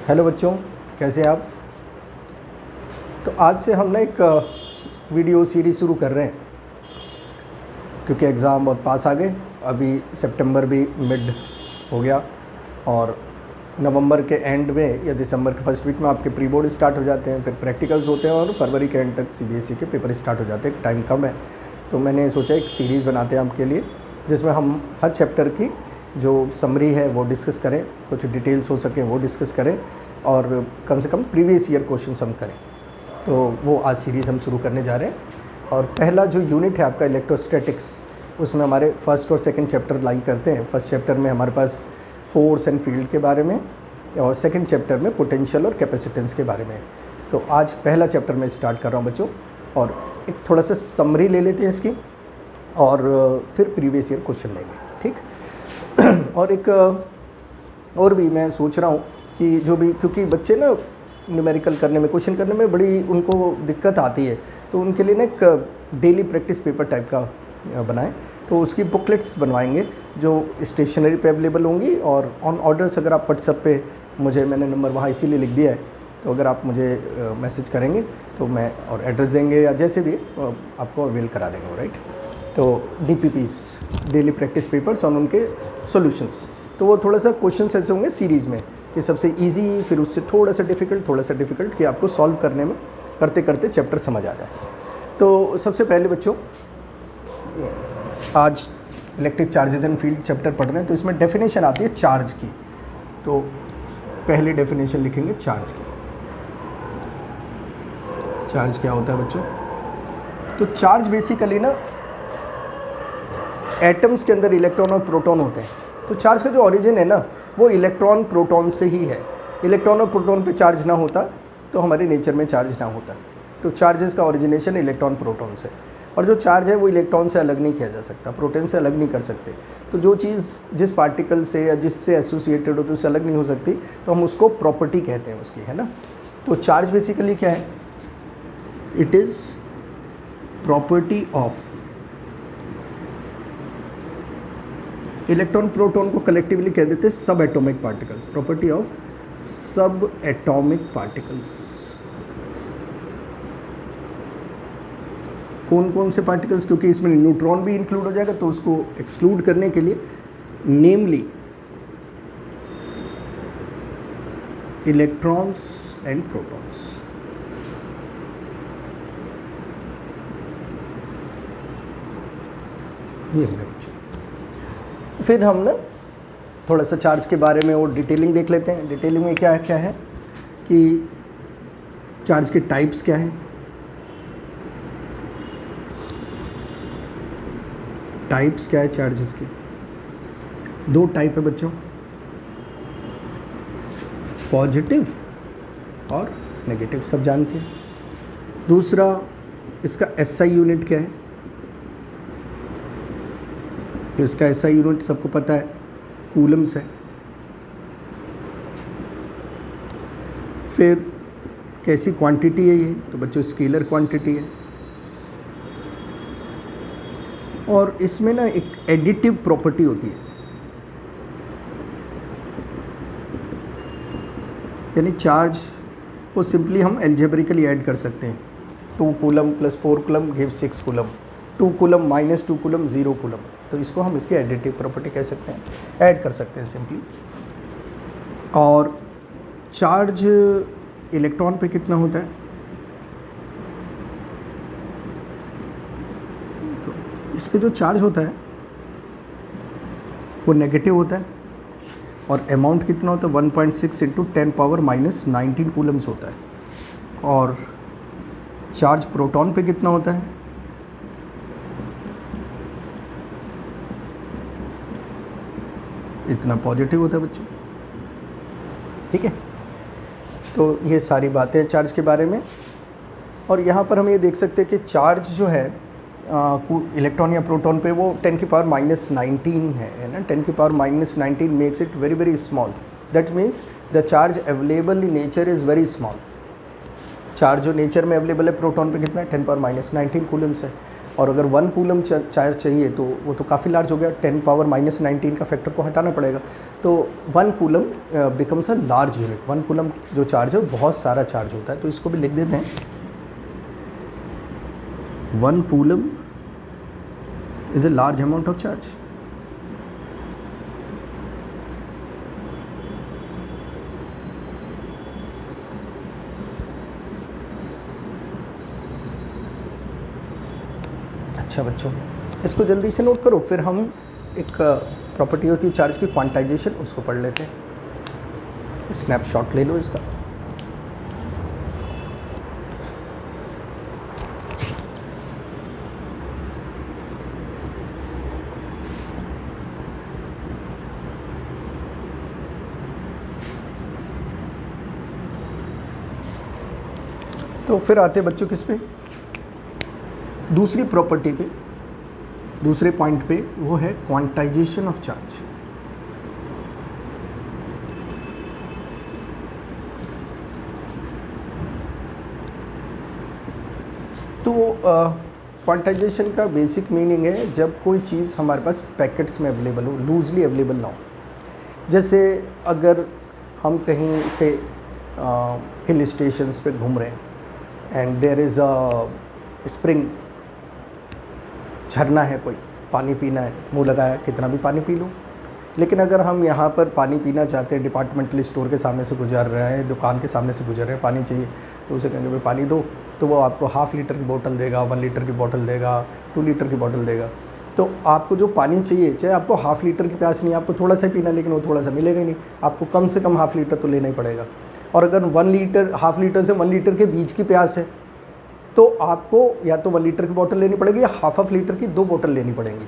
Hello बच्चों, कैसे हैं आप। तो आज से हम ना एक वीडियो सीरीज़ शुरू कर रहे हैं क्योंकि एग्ज़ाम बहुत पास आ गए। अभी सितंबर भी मिड हो गया और नवंबर के एंड में या दिसंबर के फर्स्ट वीक में आपके प्री बोर्ड स्टार्ट हो जाते हैं, फिर प्रैक्टिकल्स होते हैं और फरवरी के एंड तक सीबीएसई के पेपर स्टार्ट हो जाते हैं। टाइम कम है तो मैंने सोचा एक सीरीज़ बनाते हैं आपके लिए जिसमें हम हर चैप्टर की जो समरी है वो डिस्कस करें, कुछ डिटेल्स हो सकें वो डिस्कस करें और कम से कम प्रीवियस ईयर क्वेश्चंस हम करें। तो वो आज सीरीज़ हम शुरू करने जा रहे हैं। और पहला जो यूनिट है आपका इलेक्ट्रोस्टैटिक्स, उसमें हमारे फर्स्ट और सेकंड चैप्टर लाई करते हैं। फर्स्ट चैप्टर में हमारे पास फोर्स एंड फील्ड के बारे में और सेकंड चैप्टर में पोटेंशियल और कैपेसिटेंस के बारे में। तो आज पहला चैप्टर मैं स्टार्ट कर रहा हूँ बच्चों, और एक थोड़ा सा समरी ले लेते हैं इसकी और फिर प्रीवियस ईयर क्वेश्चन लेंगे, ठीक। और एक और भी मैं सोच रहा हूँ कि जो भी, क्योंकि बच्चे ना न्यूमेरिकल करने में, क्वेश्चन करने में बड़ी उनको दिक्कत आती है, तो उनके लिए ना एक डेली प्रैक्टिस पेपर टाइप का बनाएं। तो उसकी बुकलेट्स बनवाएंगे जो स्टेशनरी पे अवेलेबल होंगी और ऑन ऑर्डर्स अगर आप व्हाट्सएप पे, मैंने नंबर वहाँ इसीलिए लिख दिया है, तो अगर आप मुझे मैसेज करेंगे तो मैं, और एड्रेस देंगे या जैसे भी आपको अवेल करा देंगे, राइट। तो DPPs, डेली प्रैक्टिस पेपर्स और उनके सॉल्यूशंस। तो वो थोड़ा सा क्वेश्चन ऐसे होंगे सीरीज़ में कि सबसे इजी, फिर उससे थोड़ा सा डिफ़िकल्ट कि आपको सॉल्व करने में करते करते चैप्टर समझ आ जाए। तो सबसे पहले बच्चों, आज electric charges and field chapter पढ़ रहे हैं, तो इसमें डेफिनेशन आती है चार्ज की। तो पहले डेफिनेशन लिखेंगे चार्ज की। चार्ज क्या होता है बच्चों? तो चार्ज बेसिकली ना एटम्स के अंदर इलेक्ट्रॉन और प्रोटॉन होते हैं। तो चार्ज का जो ओरिजिन है ना, वो इलेक्ट्रॉन प्रोटॉन से ही है। इलेक्ट्रॉन और प्रोटॉन पे चार्ज ना होता तो हमारे नेचर में चार्ज ना होता। तो चार्जेस का ओरिजिनेशन इलेक्ट्रॉन प्रोटॉन से, और जो चार्ज है वो इलेक्ट्रॉन से अलग नहीं किया जा सकता, प्रोटॉन से अलग नहीं कर सकते। तो जो चीज़ जिस पार्टिकल से या जिससे एसोसिएटेड हो तो उससे अलग नहीं हो सकती, तो हम उसको प्रॉपर्टी कहते हैं उसकी, है ना। तो चार्ज बेसिकली क्या है? It is property of electron proton को कलेक्टिवली कह देते हैं सब एटॉमिक पार्टिकल्स। प्रॉपर्टी ऑफ सब एटॉमिक पार्टिकल्स। कौन कौन से पार्टिकल्स? क्योंकि इसमें न्यूट्रॉन भी इंक्लूड हो जाएगा, तो उसको एक्सक्लूड करने के लिए नेमली इलेक्ट्रॉन्स एंड प्रोटॉन्स। ये हो गया बच्चों। फिर हम ना थोड़ा सा चार्ज के बारे में और डिटेलिंग देख लेते हैं। डिटेलिंग में क्या है कि चार्ज के टाइप्स क्या हैं। टाइप्स क्या है चार्जेस के? दो टाइप है बच्चों, पॉजिटिव और नेगेटिव, सब जानते हैं। दूसरा, इसका SI यूनिट क्या है? इसका SI यूनिट सबको पता है, कूलम्स है। फिर कैसी क्वांटिटी है ये? तो बच्चों स्केलर क्वांटिटी है। और इसमें ना एक एडिटिव प्रॉपर्टी होती है, यानी चार्ज को सिंपली हम एल्जेब्रिकली ऐड कर सकते हैं। 2 coulomb + 4 coulomb give 6 coulomb, 2 coulomb - 2 coulomb 0 coulomb. तो इसको हम इसकी एडिटिव प्रॉपर्टी कह सकते हैं, ऐड कर सकते हैं सिंपली। और चार्ज इलेक्ट्रॉन पे कितना होता है? तो इस पे जो चार्ज होता है वो नेगेटिव होता है, और अमाउंट कितना होता है? 1.6 × 10⁻⁻19 कूलम्स होता है। और चार्ज प्रोटॉन पे कितना होता है? इतना पॉजिटिव होता है बच्चों, ठीक है। तो ये सारी बातें हैं चार्ज के बारे में। और यहाँ पर हम ये देख सकते हैं कि चार्ज जो है इलेक्ट्रॉन या प्रोटॉन पे, वो 10⁻⁻19 है ना। 10⁻⁻19 makes it very very small. That means the charge available in nature is very small. Charge जो नेचर में अवेलेबल है प्रोटॉन पे कितना है? 10⁻⁻19 कूलम्स है। और अगर 1 कूलम चार्ज चाहिए तो वो तो काफ़ी लार्ज हो गया, 10 पावर -19 का फैक्टर को हटाना पड़ेगा। तो 1 coulomb becomes a large unit. 1 coulomb जो चार्ज है वो बहुत सारा चार्ज होता है, तो इसको भी लिख देते हैं 1 coulomb is a large amount of charge. अच्छा बच्चों, इसको जल्दी से नोट करो, फिर हम एक प्रॉपर्टी होती है चार्ज की क्वांटाइजेशन, उसको पढ़ लेते हैं। स्नैपशॉट ले लो इसका। तो फिर आते हैं बच्चों किस पे, दूसरी प्रॉपर्टी पे, दूसरे पॉइंट पे, वो है क्वांटाइजेशन ऑफ चार्ज। तो क्वांटाइजेशन का बेसिक मीनिंग है जब कोई चीज़ हमारे पास पैकेट्स में अवेलेबल हो, लूजली अवेलेबल ना हो। जैसे अगर हम कहीं से हिल स्टेशंस पे घूम रहे हैं and there is a spring, झरना है, कोई पानी पीना है, मुंह लगाया, कितना भी पानी पी लो। लेकिन अगर हम यहाँ पर पानी पीना चाहते हैं, डिपार्टमेंटल स्टोर के सामने से गुजर रहे हैं, दुकान के सामने से गुजर रहे हैं, पानी चाहिए, तो उसे कहेंगे भाई पानी दो, तो वो आपको 1/2 लीटर की बोतल देगा, 1 लीटर की बोतल देगा, 2 लीटर की बोतल देगा। तो आपको जो पानी चाहिए, चाहे आपको 1/2 लीटर की प्यास नहीं, आपको थोड़ा सा पीना, लेकिन वो थोड़ा सा मिलेगा ही नहीं, आपको कम से कम 1/2 लीटर तो लेना ही पड़ेगा। और अगर 1 लीटर, 1/2 लीटर से 1 लीटर के बीच की प्यास है, तो आपको या तो 1 लीटर की बोतल लेनी पड़ेगी या 1/2 लीटर की 2 बोतल लेनी पड़ेंगी।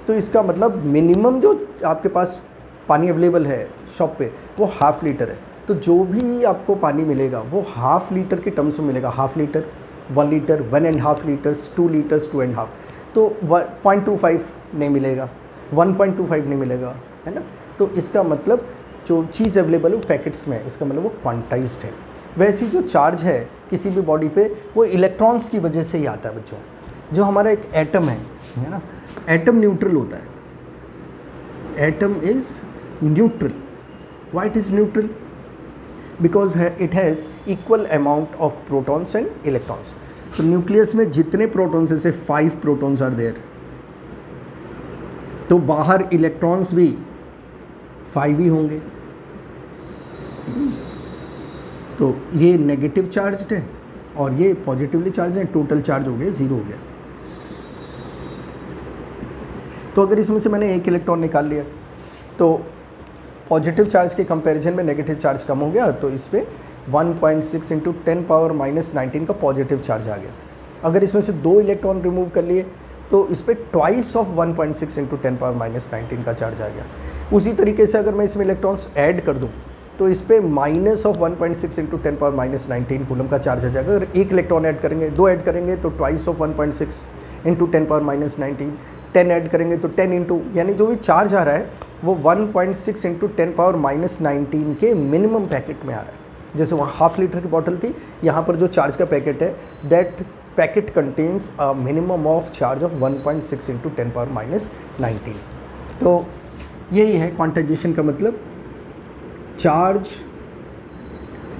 तो इसका मतलब मिनिमम जो आपके पास पानी अवेलेबल है शॉप पे वो 1/2 लीटर है। तो जो भी आपको पानी मिलेगा वो 1/2 लीटर के टर्म्स में मिलेगा। 1/2 लीटर, 1 लीटर, 1.5 लीटर्स, 2 लीटर्स, 2.5। तो 0.25 नहीं मिलेगा, 1.25 नहीं मिलेगा, है ना। तो इसका मतलब जो चीज़ अवेलेबल है वो पैकेट्स में है, इसका मतलब वो क्वांटाइज्ड है। वैसी जो चार्ज है किसी भी बॉडी पे, वो इलेक्ट्रॉन्स की वजह से ही आता है बच्चों। जो हमारा एक एटम है ना, एटम न्यूट्रल होता है। Atom is neutral. Why it is neutral? Because it has equal amount of protons and electrons. तो न्यूक्लियस में जितने प्रोटॉन्स है, से 5 प्रोटॉन्स आर देयर, तो बाहर इलेक्ट्रॉन्स भी 5 ही होंगे। तो ये नेगेटिव चार्ज है और ये पॉजिटिवली चार्ज है, टोटल चार्ज हो गया 0 हो गया। तो अगर इसमें से मैंने 1 इलेक्ट्रॉन निकाल लिया तो पॉजिटिव चार्ज के कंपैरिजन में नेगेटिव चार्ज कम हो गया, तो इस पर 1.6 × 10⁻⁻19 का पॉजिटिव चार्ज आ गया। अगर इसमें से 2 इलेक्ट्रॉन रिमूव कर लिए तो इस पर ट्वाइस ऑफ 1.6 × 10⁻⁻19 का चार्ज आ गया। उसी तरीके से अगर मैं इसमें इलेक्ट्रॉन्स ऐड कर दूं तो इस पर -1.6 × 10⁻⁻19 कूलम का चार्ज आ जाएगा। अगर 1 इलेक्ट्रॉन ऐड करेंगे, 2 ऐड करेंगे तो ट्वाइस ऑफ 1.6 × 10⁻⁻19, 10 ऐड करेंगे तो 10 इंटू, यानी जो भी चार्ज आ रहा है वो 1.6 × 10⁻⁻19 के मिनिमम पैकेट में आ रहा है। जैसे वहाँ 1/2 लीटर की बॉटल थी, यहाँ पर जो चार्ज का पैकेट है, that packet contains a minimum of charge of 1.6 × 10⁻⁻19। तो यही है क्वांटाइजेशन का मतलब। Charge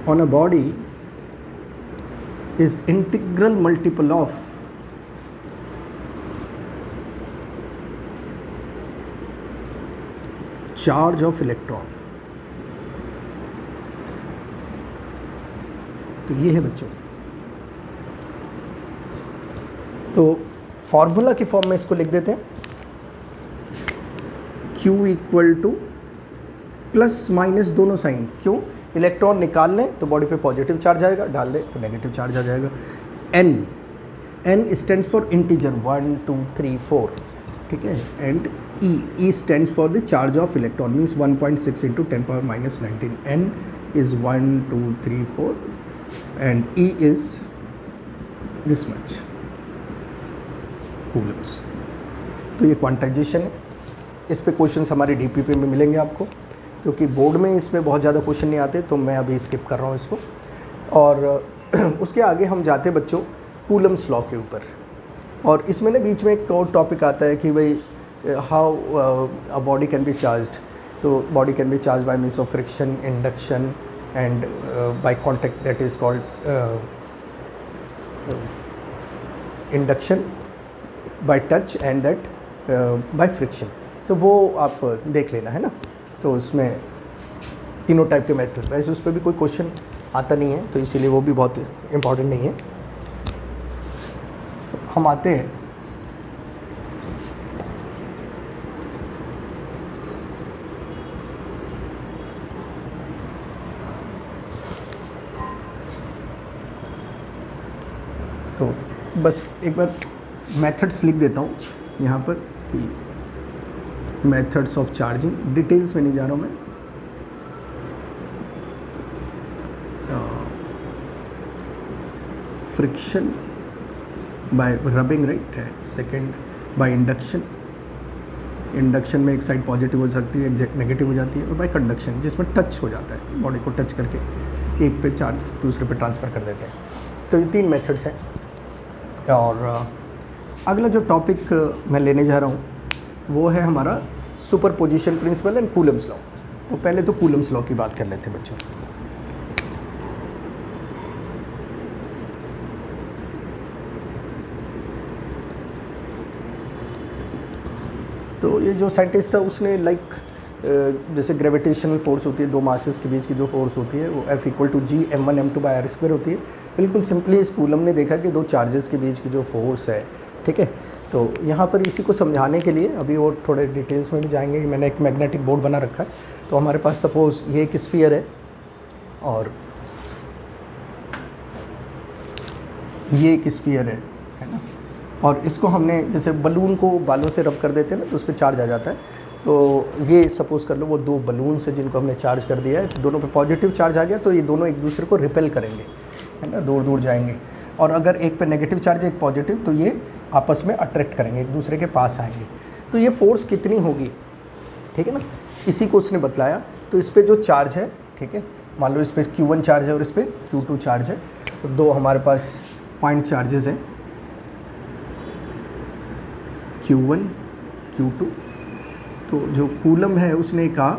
on a body is integral multiple of charge of electron। तो ये है बच्चों। तो फॉर्मूला की फॉर्म में इसको लिख देते हैं, Q = प्लस माइनस दोनों साइन। क्यों? इलेक्ट्रॉन निकाल लें तो बॉडी पे पॉजिटिव चार्ज आएगा, डाल दें तो नेगेटिव चार्ज आ जाएगा। N स्टैंड्स फॉर इंटीजर 1 2 3 4, ठीक है। And E stands for the charge of electron, means 1.6 × 10⁻⁻19। N is 1 2 3 4 and E is this much Coulomb's. तो ये क्वांटाइजेशन है। इस पे क्वेश्चंस हमारे DPP में मिलेंगे आपको, क्योंकि बोर्ड में इसमें बहुत ज़्यादा क्वेश्चन नहीं आते, तो मैं अभी स्किप कर रहा हूँ इसको। और उसके आगे हम जाते बच्चों कूलम्स लॉ के ऊपर। और इसमें ना बीच में एक और टॉपिक आता है कि भाई how a body can be charged. तो body can be charge by means of friction, induction and by contact, that is called induction, by touch and that by friction. तो वो आप देख लेना है ना। तो उसमें तीनों टाइप के मेथड, वैसे उस पर भी कोई क्वेश्चन आता नहीं है तो इसीलिए वो भी बहुत इम्पॉर्टेंट नहीं है। तो हम आते हैं तो बस एक बार मेथड्स लिख देता हूँ यहाँ पर कि मेथड्स ऑफ चार्जिंग, डिटेल्स में नहीं जा रहा हूँ मैं। Friction bye rubbing, right. Second by induction, induction में एक साइड पॉजिटिव हो सकती है, एक नेगेटिव हो जाती है। और बाय कंडक्शन जिसमें टच हो जाता है, बॉडी को टच करके एक पे चार्ज दूसरे पे ट्रांसफ़र कर देते हैं। तो ये 3 मेथड्स हैं। और अगला जो टॉपिक मैं लेने जा रहा हूँ वो है हमारा superposition principle and Coulomb's law. तो पहले तो कूलम्स लॉ की बात कर लेते हैं बच्चों। तो ये जो साइंटिस्ट था उसने जैसे ग्रेविटेशनल फोर्स होती है, दो मासेस के बीच की जो फोर्स होती है वो F=G m1m2/r² होती है। बिल्कुल सिंपली इस कूलम ने देखा कि दो चार्जेस के बीच की जो फोर्स है, ठीक है। तो यहाँ पर इसी को समझाने के लिए अभी वो थोड़े डिटेल्स में भी जाएंगे। मैंने एक मैग्नेटिक बोर्ड बना रखा है। तो हमारे पास सपोज़ ये एक स्फीयर है और ये एक स्फीयर है ना। और इसको हमने जैसे बलून को बालों से रब कर देते हैं ना तो उस पर चार्ज आ जाता है। तो ये सपोज़ कर लो वो 2 बलून से जिनको हमने चार्ज कर दिया है, दोनों पे पॉजिटिव चार्ज आ गया तो ये दोनों एक दूसरे को रिपेल करेंगे, है ना, दूर दूर जाएंगे। और अगर एक पे नेगेटिव चार्ज है एक पॉजिटिव तो ये आपस में अट्रैक्ट करेंगे, एक दूसरे के पास आएंगे। तो ये फोर्स कितनी होगी, ठीक है ना, इसी को उसने बतलाया। तो इस पर जो चार्ज है, ठीक है, मान लो इस पर Q1 चार्ज है और इस पर Q2 चार्ज है। तो दो हमारे पास पॉइंट चार्जेस हैं Q1 Q2। तो जो कूलम है उसने कहा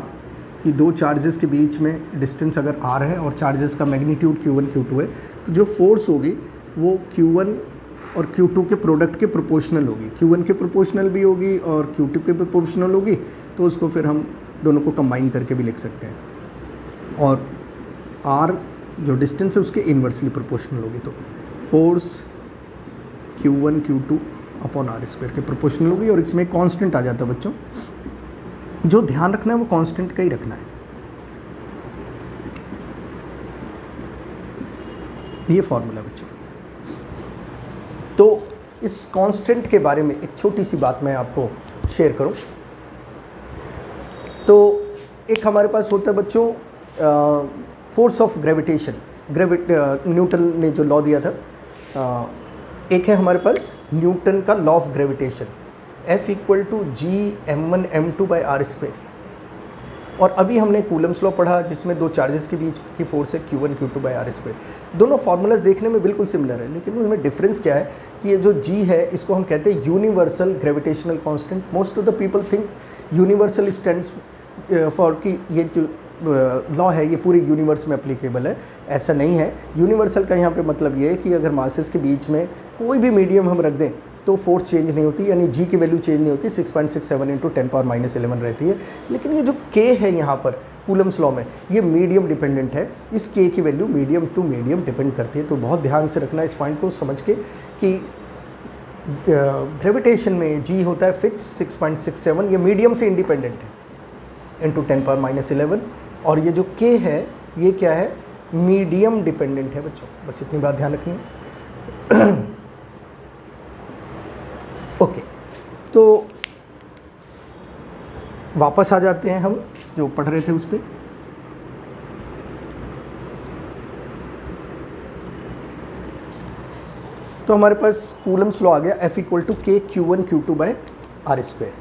कि दो चार्जेस के बीच में डिस्टेंस अगर r है और चार्जेस का मैग्नीट्यूड Q1 Q2 है तो जो फोर्स होगी वो Q1 और Q2 के प्रोडक्ट के प्रोपोर्शनल होगी। Q1 के प्रोपोर्शनल भी होगी और Q2 के प्रोपोर्शनल होगी। तो उसको फिर हम दोनों को कंबाइन करके भी लिख सकते हैं। और r जो डिस्टेंस है उसके इन्वर्सली प्रोपोर्शनल होगी। तो force Q1 Q2 upon r² के प्रोपोर्शनल होगी। और इसमें कांस्टेंट आ जाता है बच्चों, जो ध्यान रखना है वो कांस्टेंट का ही रखना है। ये फॉर्मूला बच्चों। तो इस कांस्टेंट के बारे में एक छोटी सी बात मैं आपको शेयर करूं। तो एक हमारे पास होता है बच्चों फोर्स ऑफ ग्रेविटेशन, न्यूटन ने जो लॉ दिया था। एक है हमारे पास न्यूटन का law of gravitation, F=G m1m2/r²। और अभी हमने कूलम्स लॉ पढ़ा जिसमें दो चार्जेस के बीच की फोर्स है Q1 Q2/r²। दोनों फार्मूलाज देखने में बिल्कुल सिमिलर है, लेकिन उसमें डिफरेंस क्या है कि ये जो G है इसको हम कहते हैं universal gravitational constant. Most of the people think universal stands for कि ये जो लॉ है ये पूरे यूनिवर्स में एप्लीकेबल है। ऐसा नहीं है। यूनिवर्सल का यहाँ पे मतलब ये है कि अगर मासेस के बीच में कोई भी मीडियम हम रख दें तो फोर्स चेंज नहीं होती, यानी जी की वैल्यू चेंज नहीं होती, 6.67 × 10⁻⁻11 रहती है। लेकिन ये जो k है यहाँ पर कूलम्स लॉ में, ये मीडियम डिपेंडेंट है। इस k की value medium to medium depend करती है। तो बहुत ध्यान से रखना इस पॉइंट को समझ के कि ग्रेविटेशन में g होता है फिक्स 6.67, ये मीडियम से इंडिपेंडेंट है, इंटू 10⁻11। और ये जो k है ये क्या है, मीडियम डिपेंडेंट है बच्चों। बस इतनी बात ध्यान रखनी है। ओके, तो वापस आ जाते हैं हम जो पढ़ रहे थे उस पर। तो हमारे पास कूलम्स लॉ आ गया F=K Q1 Q2/r²।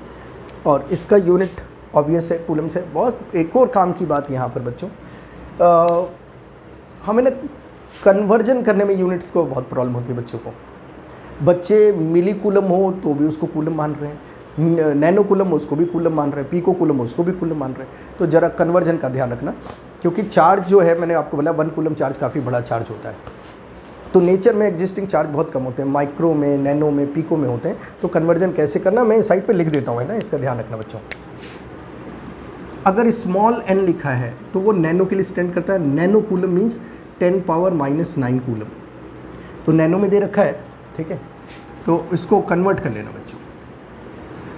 और इसका यूनिट ऑब्वियस है, कूलम्स है। बहुत एक और काम की बात यहाँ पर बच्चों, हमें ना कन्वर्जन करने में यूनिट्स को बहुत प्रॉब्लम होती है बच्चों को। बच्चे मिली कूलम हो तो भी उसको कूलम मान रहे हैं, नैनो कूलम उसको भी कूलम मान रहे हैं, पीको कूलम उसको भी कूलम मान रहे हैं। तो ज़रा कन्वर्जन का ध्यान रखना, क्योंकि चार्ज जो है मैंने आपको बोला 1 कूलम चार्ज काफ़ी बड़ा चार्ज होता है। तो नेचर में एग्जिस्टिंग चार्ज बहुत कम होते हैं, माइक्रो में, नैनो में, पीको में होते हैं। तो कन्वर्जन कैसे करना मैं साइड पे लिख देता हूँ, है ना, इसका ध्यान रखना बच्चों। अगर स्मॉल n लिखा है तो वो नैनो के लिए स्टैंड करता है। नैनो कूलम मीन्स 10⁻⁹ कूलम, तो नैनो में दे रखा है, ठीक है, तो इसको कन्वर्ट कर लेना बच्चों।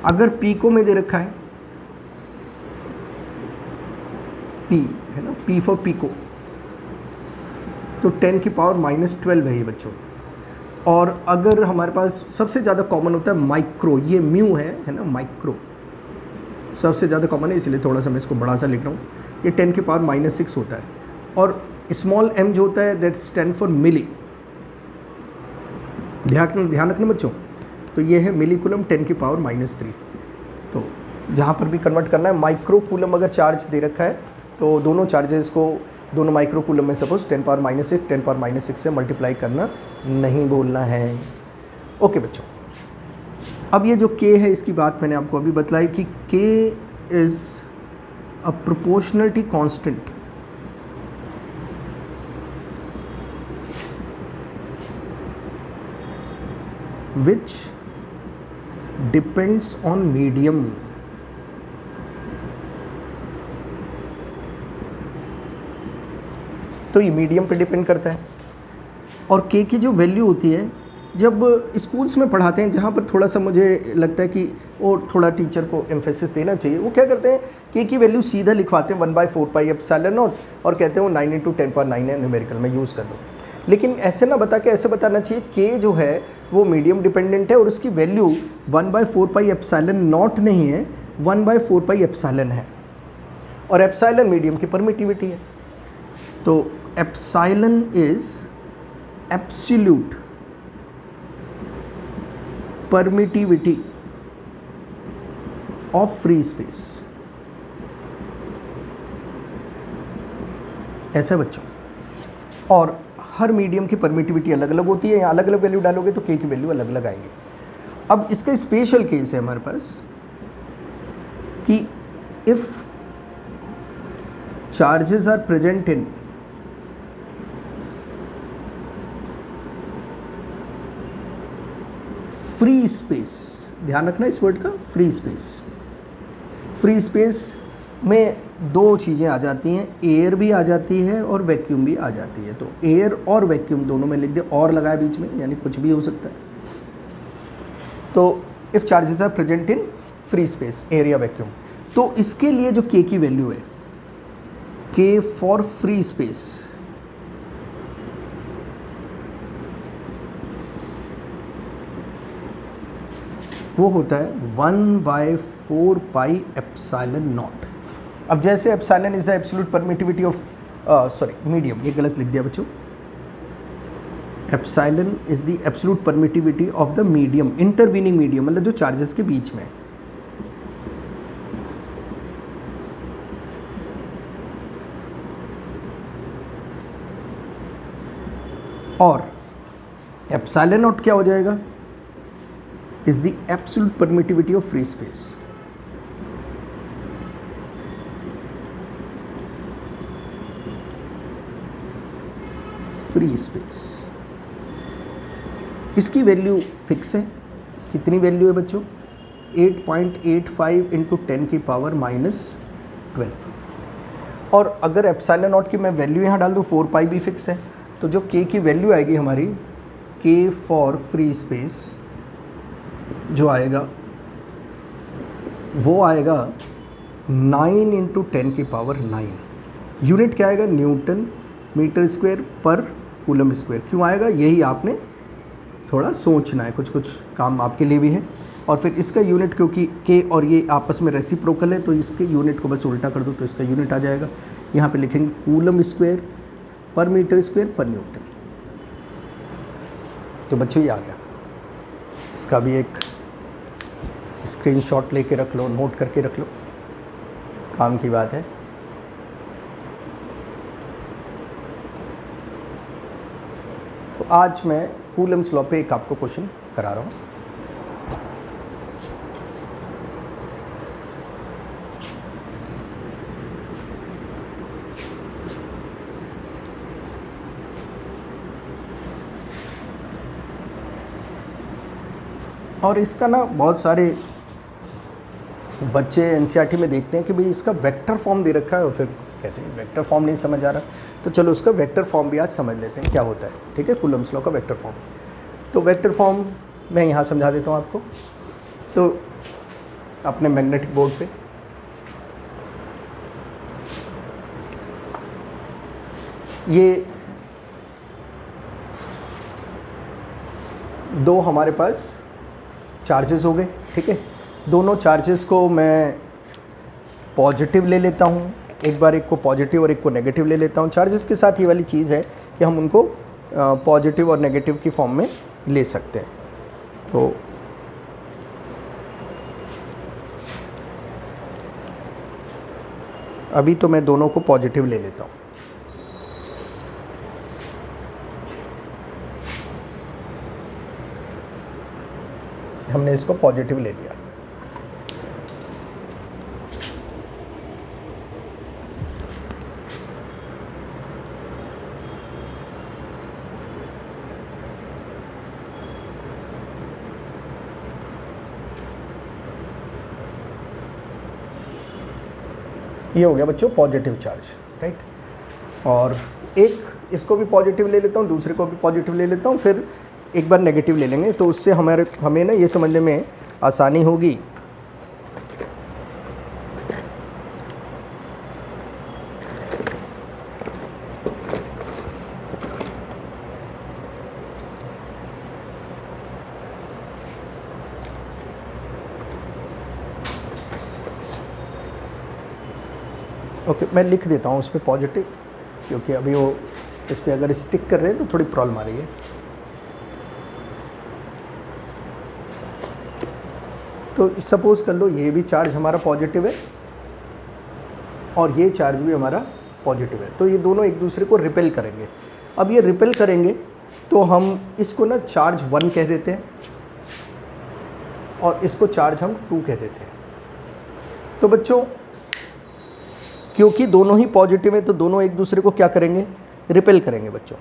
अगर पीको में दे रखा है, पी है ना, पी फॉर पीको, तो 10⁻⁻12 है ये बच्चों। और अगर हमारे पास सबसे ज़्यादा कॉमन होता है माइक्रो, ये म्यू है ना, माइक्रो सबसे ज़्यादा कॉमन है, इसलिए थोड़ा सा मैं इसको बड़ा सा लिख रहा हूँ। ये 10⁻⁻6 होता है। और स्मॉल m जो होता है दैट स्टैंड फॉर मिली, ध्यान रखना बच्चों। तो ये है मिली कूलम 10⁻⁻3। तो जहाँ पर भी कन्वर्ट करना है, माइक्रो कूलम अगर चार्ज दे रखा है तो दोनों चार्जेस को, दोनों माइक्रो कूलम में सपोज 10⁻⁻6 से मल्टीप्लाई करना नहीं भूलना है। ओके बच्चों, अब ये जो k है इसकी बात मैंने आपको अभी बतलाई कि k is a proportionality constant which depends on medium। तो ये मीडियम पे डिपेंड करता है। और k की जो वैल्यू होती है, जब स्कूल्स में पढ़ाते हैं, जहाँ पर थोड़ा सा मुझे लगता है कि वो थोड़ा टीचर को एम्फेसिस देना चाहिए, वो क्या करते हैं, k की वैल्यू सीधा लिखवाते हैं 1/4πε0 और कहते हैं वो 9 × 10⁹ है, न्यूमेरिकल में यूज़ कर लो। लेकिन ऐसे ना बता के ऐसे बताना चाहिए k जो है वो मीडियम डिपेंडेंट है और उसकी वैल्यू 1/4πε0 नहीं है, 1/4πε है। और एप्सिलॉन मीडियम की परमिटिविटी है। तो epsilon is absolute permittivity of free space. ऐसा बच्चों, और हर मीडियम की परमिटिविटी अलग अलग होती है। यहाँ अलग अलग वैल्यू डालोगे तो k की वैल्यू अलग अलग आएंगे। अब इसका स्पेशल केस है हमारे पास कि if charges are present in free space, ध्यान रखना इस वर्ड का, फ्री स्पेस। फ्री स्पेस में दो चीज़ें आ जाती हैं, एयर भी आ जाती है और वैक्यूम भी आ जाती है। तो एयर और वैक्यूम दोनों में लिख दे, और लगाया बीच में, यानी कुछ भी हो सकता है। तो if charges are present in free space, air या वैक्यूम, तो इसके लिए जो k की वैल्यू है, k फॉर फ्री स्पेस, वो होता है 1/4πε0। अब जैसे epsilon is the absolute permittivity of medium, ये गलत लिख दिया बच्चों। Epsilon is the absolute permittivity of the medium, intervening medium, मतलब जो चार्जेस के बीच में। और एप्सिलॉन नॉट क्या हो जाएगा, is the absolute permittivity of free space. Free space, इसकी वैल्यू फिक्स है। कितनी वैल्यू है बच्चों, 8.85 × 10⁻⁻12। और अगर एप्सिलॉन नॉट की मैं वैल्यू यहाँ डाल दूँ, 4π भी फिक्स है, तो जो k की वैल्यू आएगी हमारी, k फॉर फ्री स्पेस जो आएगा वो आएगा 9 × 10⁻⁹। यूनिट क्या आएगा, न्यूटन मीटर स्क्वायर पर कूलम स्क्वायर। क्यों आएगा, यही आपने थोड़ा सोचना है, कुछ काम आपके लिए भी है। और फिर इसका यूनिट, क्योंकि k और ये आपस में रेसिप्रोकल है, तो इसके यूनिट को बस उल्टा कर दो तो इसका यूनिट आ जाएगा। यहाँ पे लिखेंगे कूलम स्क्वायर पर मीटर स्क्वायर पर न्यूटन। तो बच्चों ये आ गया। इसका भी एक स्क्रीनशॉट लेके रख लो, नोट करके रख लो, काम की बात है। तो आज मैं कूलम्स लॉ पे एक आपको क्वेश्चन करा रहा हूँ। और इसका ना बहुत सारे बच्चे एनसीईआरटी में देखते हैं कि भाई इसका वेक्टर फॉर्म दे रखा है और फिर कहते हैं वेक्टर फॉर्म नहीं समझ आ रहा, तो चलो उसका वेक्टर फॉर्म भी आज समझ लेते हैं क्या होता है। ठीक है, कूलम्स लॉ का वेक्टर फॉर्म। तो वेक्टर फॉर्म मैं यहाँ समझा देता हूँ आपको। तो अपने मैग्नेटिक बोर्ड पे ये दो हमारे पास चार्जेस हो गए। ठीक है, दोनों चार्जेस को मैं पॉजिटिव ले लेता हूँ, एक बार एक को पॉजिटिव और एक को नेगेटिव ले लेता हूँ। चार्जेस के साथ ये वाली चीज़ है कि हम उनको पॉजिटिव और नेगेटिव की फॉर्म में ले सकते हैं। तो अभी तो मैं दोनों को पॉजिटिव ले लेता हूँ। हमने इसको पॉजिटिव ले लिया। ये हो गया बच्चों पॉजिटिव चार्ज, राइट। और एक इसको भी पॉजिटिव ले लेता हूँ, दूसरे को भी पॉजिटिव ले लेता हूँ, फिर एक बार नेगेटिव ले लेंगे, तो उससे हमें ना ये समझने में आसानी होगी ओके। मैं लिख देता हूँ उस पर पॉजिटिव, क्योंकि अभी वो इस पर अगर स्टिक कर रहे हैं तो थोड़ी प्रॉब्लम आ रही है। तो सपोज़ कर लो ये भी चार्ज हमारा पॉजिटिव है और ये चार्ज भी हमारा पॉजिटिव है, तो ये दोनों एक दूसरे को रिपेल करेंगे। अब ये रिपेल करेंगे तो हम इसको ना चार्ज 1 कह देते हैं और इसको चार्ज हम 2 कह देते हैं। तो बच्चों क्योंकि दोनों ही पॉजिटिव है तो दोनों एक दूसरे को क्या करेंगे, रिपेल करेंगे बच्चों।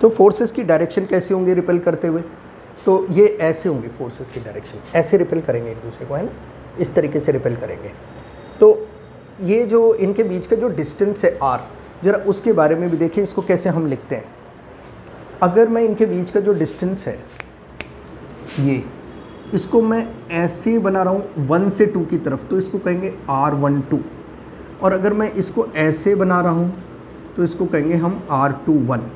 तो फोर्सेस की डायरेक्शन कैसे होंगे रिपेल करते हुए, तो ये ऐसे होंगे फोर्सेस की डायरेक्शन, ऐसे रिपेल करेंगे एक दूसरे को, है ना, इस तरीके से रिपेल करेंगे। तो ये जो इनके बीच का जो डिस्टेंस है r, ज़रा उसके बारे में भी देखिए, इसको कैसे हम लिखते हैं। अगर मैं इनके बीच का जो डिस्टेंस है ये, इसको मैं ऐसे बना रहा हूँ 1 से 2 की तरफ, तो इसको कहेंगे r12। और अगर मैं इसको ऐसे बना रहा हूँ तो इसको कहेंगे हम r21।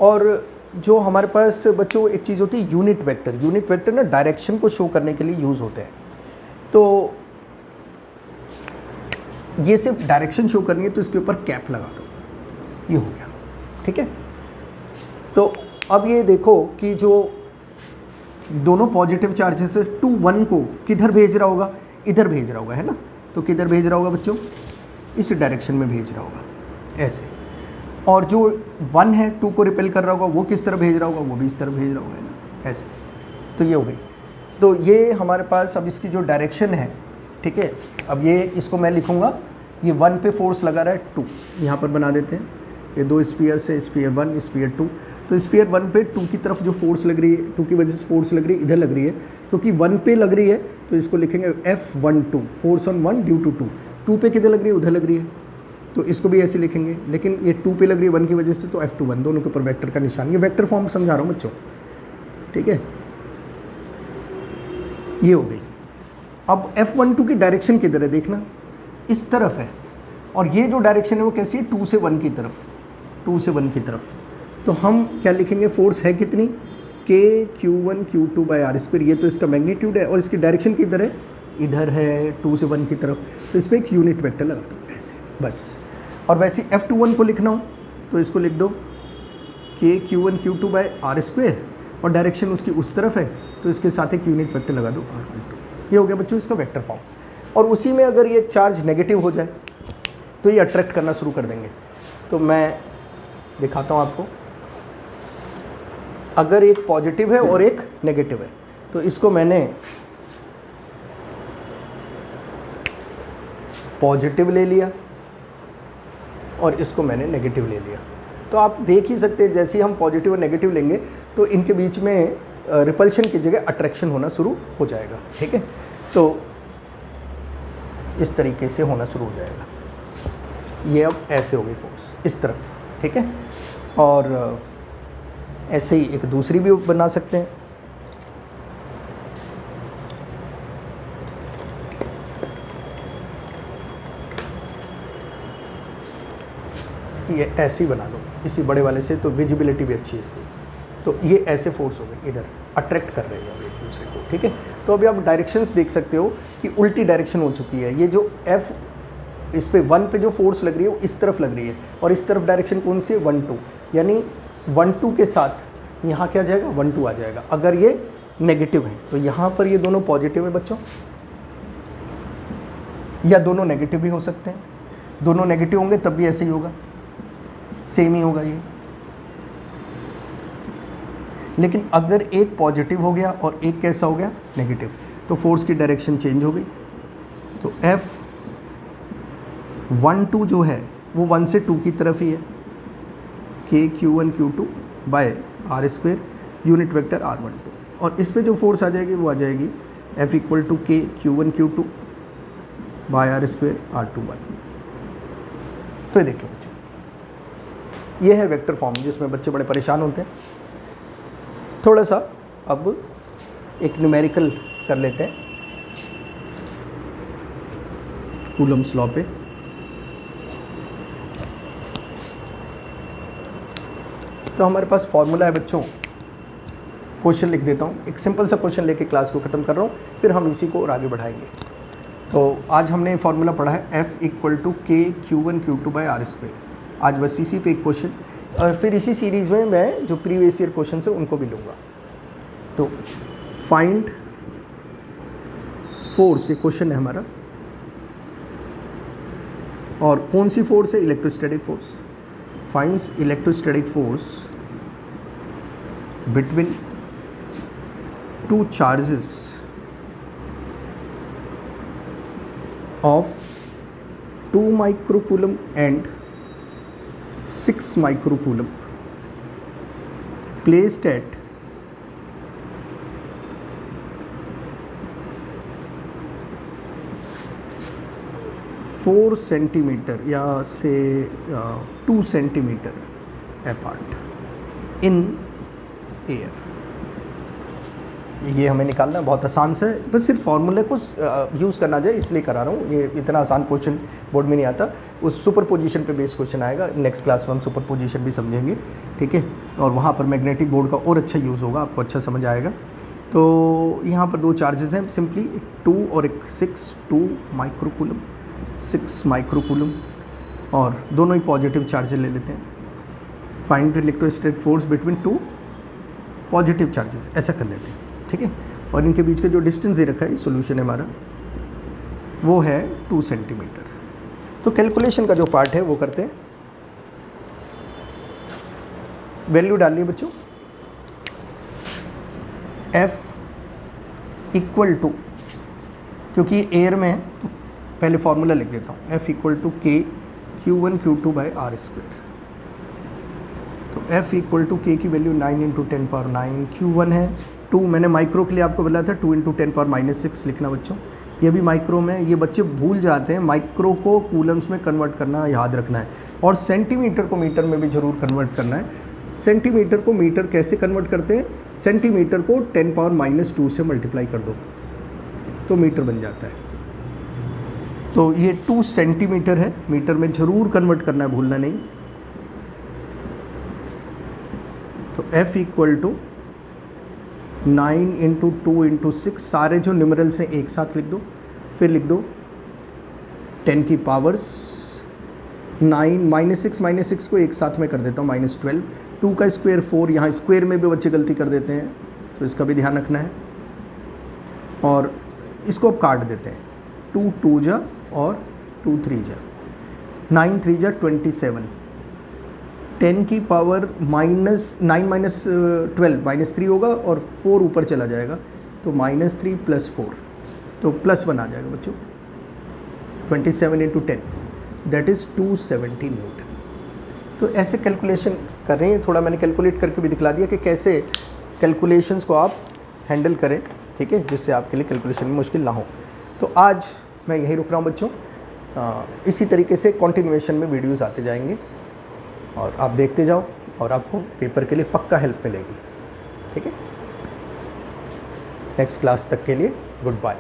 और जो हमारे पास बच्चों एक चीज़ होती है यूनिट वेक्टर। यूनिट वेक्टर ना डायरेक्शन को शो करने के लिए यूज़ होते हैं। तो ये सिर्फ डायरेक्शन शो करनी है तो इसके ऊपर कैप लगा दो, ये हो गया। ठीक है, तो अब ये देखो कि जो दोनों पॉजिटिव चार्जेस है 2 1 को किधर भेज रहा होगा, इधर भेज रहा होगा, है ना। तो किधर भेज रहा होगा बच्चों, इस डायरेक्शन में भेज रहा होगा ऐसे। और जो 1 है 2 को रिपेल कर रहा होगा वो किस तरह भेज रहा होगा, वो भी इस तरह भेज रहा होगा, है ना, ऐसे। तो ये हो गई। तो ये हमारे पास अब इसकी जो डायरेक्शन है, ठीक है। अब ये इसको मैं लिखूँगा, ये 1 पे फोर्स लगा रहा है 2, यहाँ पर बना देते हैं। ये दो स्फीयर से स्फीयर 1 स्फीयर 2, तो स्फीयर 1 पे 2 की तरफ जो फोर्स लग रही है, 2 की वजह से फोर्स लग रही है, इधर लग रही है, क्योंकि 1 पे लग रही है तो इसको लिखेंगे F12, force on 1 due to 2। 2 पे किधर लग रही है, उधर लग रही है, तो इसको भी ऐसे लिखेंगे। लेकिन ये 2 पे लग रही है 1 की वजह से, तो F21, दोनों के ऊपर वेक्टर का निशान। ये वेक्टर फॉर्म समझा रहा हूँ बच्चों, ठीक है। ये हो गई। अब F12 की डायरेक्शन किधर है देखना, इस तरफ है। और ये जो डायरेक्शन है वो कैसी है, 2 से 1 की तरफ, 2 से 1 की तरफ। तो हम क्या लिखेंगे, फोर्स है कितनी, K Q1 Q2 by r square. ये तो इसका मैग्नीट्यूड है और इसकी डायरेक्शन किधर है, इधर है 2 से 1 की तरफ। तो इस पर एक यूनिट वेक्टर लगा दो ऐसे, बस। और वैसे F21 को लिखना हो तो इसको लिख दो K Q1 Q2 by r square, और डायरेक्शन उसकी उस तरफ है तो इसके साथ एक यूनिट वेक्टर लगा दो r12। ये हो गया बच्चों इसका वेक्टर फॉर्म। और उसी में अगर ये चार्ज नेगेटिव हो जाए तो ये अट्रैक्ट करना शुरू कर देंगे। तो मैं दिखाता हूँ आपको, अगर एक पॉजिटिव है और एक नेगेटिव है तो इसको मैंने पॉजिटिव ले लिया और इसको मैंने नेगेटिव ले लिया। तो आप देख ही सकते हैं जैसे ही हम पॉजिटिव और नेगेटिव लेंगे तो इनके बीच में रिपल्शन की जगह अट्रैक्शन होना शुरू हो जाएगा। ठीक है, तो इस तरीके से होना शुरू हो जाएगा। ये अब ऐसे हो गई फोर्स इस तरफ। ठीक है, और ऐसे ही एक दूसरी भी बना सकते हैं। ये ऐसे ही बना लो इसी बड़े वाले से, तो विजिबिलिटी भी अच्छी है इसकी। तो ये ऐसे फोर्स हो गए, इधर अट्रैक्ट कर रहे हैं अब एक दूसरे को। ठीक है, तो अभी आप डायरेक्शंस देख सकते हो कि उल्टी डायरेक्शन हो चुकी है। ये जो F इस पे 1 पे जो फोर्स लग रही है वो इस तरफ लग रही है, और इस तरफ डायरेक्शन कौन सी है 1 2, यानी 1 2 के साथ यहाँ क्या आ जाएगा 1 2 आ जाएगा। अगर ये नेगेटिव है तो यहाँ पर ये दोनों पॉजिटिव है बच्चों, या दोनों नेगेटिव भी हो सकते हैं। दोनों नेगेटिव होंगे तब भी ऐसे ही होगा, सेम ही होगा ये। लेकिन अगर एक पॉजिटिव हो गया और एक कैसा हो गया नेगेटिव, तो फोर्स की डायरेक्शन चेंज हो गई। तो F12 जो है वो 1 से 2 की तरफ ही है, K Q1 Q2 by R square unit vector R12। और इस पे जो फोर्स आ जाएगी वो आ जाएगी F equal to K Q1 Q2 by R square R21। तो ये देख लो बच्चों, ये है वेक्टर फॉर्म जिसमें बच्चे बड़े परेशान होते हैं। थोड़ा सा अब एक न्यूमेरिकल कर लेते हैं कूलम्स लॉ पे। तो हमारे पास फॉर्मूला है बच्चों, क्वेश्चन लिख देता हूँ। एक सिंपल सा क्वेश्चन लेके क्लास को ख़त्म कर रहा हूँ, फिर हम इसी को और आगे बढ़ाएंगे। तो आज हमने फॉर्मूला पढ़ा है F equal to K Q1 Q2 by R square. आज बस इसी पे एक क्वेश्चन, और फिर इसी सीरीज़ में मैं जो प्रीवियस ईयर क्वेश्चन है उनको भी लूँगा। तो फाइंड फोर्स, ये क्वेश्चन है हमारा, और कौन सी फोर्स है electrostatic force. Finds electrostatic force between two charges of 2 microcoulomb and 6 microcoulomb placed at 4 centimetre या से 2 सेंटीमीटर अपार्ट इन एयर। ये हमें निकालना है, बहुत आसान से, बस सिर्फ फार्मूले को यूज़ करना जाए इसलिए करा रहा हूँ। ये इतना आसान क्वेश्चन बोर्ड में नहीं आता, उस सुपर पोजीशन पे बेस्ड क्वेश्चन आएगा। नेक्स्ट क्लास में हम सुपर पोजीशन भी समझेंगे। ठीक है, और वहाँ पर मैग्नेटिक बोर्ड का और अच्छा यूज़ होगा, आपको अच्छा समझ आएगा। तो यहाँ पर 2 चार्जेस हैं सिंपली, एक 2 और एक 6, 2 माइक्रोकूलम 6 माइक्रोकूलम, और दोनों ही पॉजिटिव चार्जेस ले लेते हैं। Find the electrostatic force between 2 positive charges, ऐसा कर लेते हैं। ठीक है, और इनके बीच का जो डिस्टेंस दे रखा है, सॉल्यूशन है हमारा, वो है 2 सेंटीमीटर। तो कैलकुलेशन का जो पार्ट है वो करते हैं। वैल्यू डालिए बच्चों, F इक्वल टू, क्योंकि एयर में है तो पहले फॉर्मूला लिख देता हूँ, F equal to K Q1 Q2 by R square. तो F इक्वल टू K की वैल्यू 9 इंटू 10 पावर 9, Q1 है 2, मैंने माइक्रो के लिए आपको बताया था 2 इंटू 10 पावर -6 लिखना बच्चों। ये भी माइक्रो में, ये बच्चे भूल जाते हैं, माइक्रो को कूलम्स में कन्वर्ट करना याद रखना है, और सेंटीमीटर को मीटर में भी ज़रूर कन्वर्ट करना है। सेंटीमीटर को मीटर कैसे कन्वर्ट करते हैं, सेंटीमीटर को 10 पावर -2 से मल्टीप्लाई कर दो तो मीटर बन जाता है। तो ये 2 सेंटीमीटर है, मीटर में ज़रूर कन्वर्ट करना है, भूलना नहीं। तो F equal to 9 into 2 into 6, सारे जो न्यूमरल्स हैं एक साथ लिख दो, फिर लिख दो 10 की पावर्स 9 -6 को एक साथ में कर देता हूँ -12, 2 का स्क्वायर 4, यहाँ स्क्वायर में भी बच्चे गलती कर देते हैं तो इसका भी ध्यान रखना है। और इसको अब काट देते हैं, 2 2 जा और 2 3 जा, 9 3 जा 27, 10 की पावर -9 माइनस 12 -3 होगा और 4 ऊपर चला जाएगा तो -3 + 4 तो +1 आ जाएगा बच्चों। 27 × 10 दैट इज़ 270 न्यूटन। तो ऐसे कैलकुलेशन कर रहे हैं, थोड़ा मैंने कैलकुलेट करके भी दिखला दिया कि कैसे कैलकुलेशंस को आप हैंडल करें, ठीक है, जिससे आपके लिए कैलकुलेशन में मुश्किल ना हो। तो आज मैं यहीं रुक रहा हूँ बच्चों, इसी तरीके से कॉन्टिन्यूएशन में वीडियोस आते जाएंगे और आप देखते जाओ और आपको पेपर के लिए पक्का हेल्प मिलेगी, ठीक है। नेक्स्ट क्लास तक के लिए गुड बाय।